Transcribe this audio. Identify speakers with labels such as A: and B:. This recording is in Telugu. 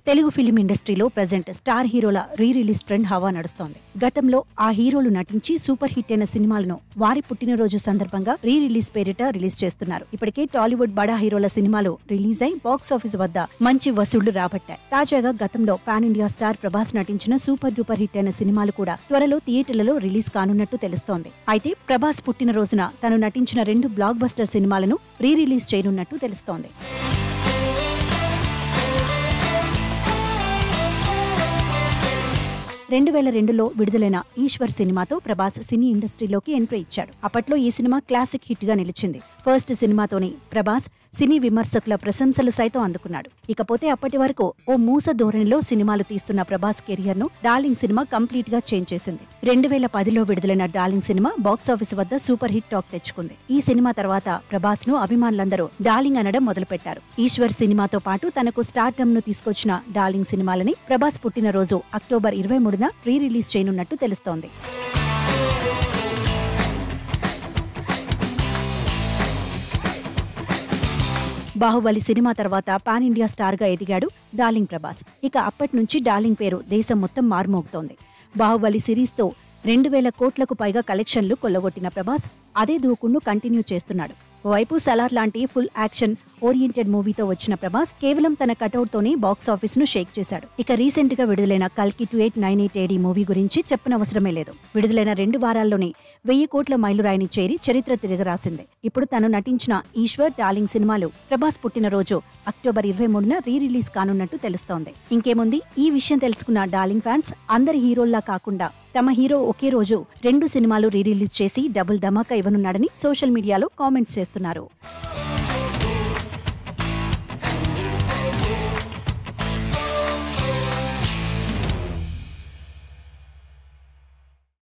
A: తెలుగు ఫిలిం ఇండస్ట్రీలో ప్రెజెంట్ స్టార్ హీరోల రీ రిలీజ్ ట్రెండ్ హవా నడుస్తోంది. గతంలో ఆ హీరోలు నటించి సూపర్ హిట్ అయిన సినిమాలను వారి పుట్టినరోజు సందర్భంగా రీ రిలీజ్ పేరిట రిలీజ్ చేస్తున్నారు. ఇప్పటికే టాలీవుడ్ బడా హీరోల సినిమాలు రిలీజ్ అయి బాక్స్ ఆఫీస్ వద్ద మంచి వసూళ్లు రాబట్టాయి. తాజాగా గతంలో పాన్ ఇండియా స్టార్ ప్రభాస్ నటించిన సూపర్ డూపర్ హిట్ అయిన సినిమాలు కూడా త్వరలో థియేటర్లలో రిలీజ్ కానున్నట్టు తెలుస్తోంది. అయితే ప్రభాస్ పుట్టినరోజున తను నటించిన 2 బ్లాక్ బస్టర్ సినిమాలను రీ రిలీజ్ చేయనున్నట్టు తెలుస్తోంది. 2002లో విడుదలైన ఈశ్వర్ సినిమాతో ప్రభాస్ సినీ ఇండస్ట్రీలోకి ఎంట్రీ ఇచ్చాడు. అప్పట్లో ఈ సినిమా క్లాసిక్ హిట్ గా నిలిచింది. ఫస్ట్ సినిమాతోని ప్రభాస్ సినీ విమర్శకుల ప్రశంసలు సైతం అందుకున్నాడు. ఇకపోతే అప్పటి వరకు ఓ మూస ధోరణిలో సినిమాలు తీస్తున్న ప్రభాస్ కెరియర్ ను డార్లింగ్ సినిమా కంప్లీట్ గా చేంజ్ చేసింది. 2010లో విడుదలైన డార్లింగ్ సినిమా బాక్స్ ఆఫీస్ వద్ద సూపర్ హిట్ టాక్ తెచ్చుకుంది. ఈ సినిమా తర్వాత ప్రభాస్ ను అభిమానులందరూ డార్లింగ్ అనడం మొదలుపెట్టారు. ఈశ్వర్ సినిమాతో పాటు తనకు స్టార్డమ్ ను తీసుకొచ్చిన డార్లింగ్ సినిమాలని ప్రభాస్ పుట్టినరోజు అక్టోబర్ 23న రీ రిలీజ్ చేయనున్నట్టు తెలుస్తోంది. బాహుబలి సినిమా తర్వాత పాన్ ఇండియా స్టార్ గా ఎదిగాడు డార్లింగ్ ప్రభాస్. ఇక అప్పటి నుంచి డార్లింగ్ పేరు దేశం మొత్తం మారుమోగుతోంది. బాహుబలి సిరీస్ తో 2000 కోట్లకు పైగా కలెక్షన్లు కొల్లగొట్టిన ప్రభాస్ అదే దూకుడును కంటిన్యూ చేస్తున్నాడు. ఓవైపు సలార్ లాంటి ఫుల్ యాక్షన్ ఓరియంటెడ్ మూవీతో వచ్చిన ప్రభాస్ కేవలం తన కటౌట్ తోనే బాక్స్ ఆఫీస్ ను షేక్ చేశాడు. ఇక రీసెంట్ గా విడుదలైన కల్కి 2898 AD మూవీ గురించి చెప్పనవసరమే లేదు. విడుదలైన 2 వారాల్లోనే 1000 కోట్ల మైలురాయిని చేరి చరిత్ర తిరగరాసింది. ఇప్పుడు తను నటించిన ఈశ్వర్, డార్లింగ్ సినిమాలు ప్రభాస్ పుట్టినరోజు అక్టోబర్ 23న రీ రిలీజ్ కానున్నట్టు తెలుస్తోంది. ఇంకేముంది, ఈ విషయం తెలుసుకున్న డార్లింగ్ ఫ్యాన్స్ అందరి హీరోల్లా కాకుండా తమ హీరో ఒకే రోజు 2 సినిమాలు రీ రిలీజ్ చేసి డబుల్ ధమాకా ఇవ్వనున్నాడని సోషల్ మీడియాలో కామెంట్స్ చేస్తున్నారు.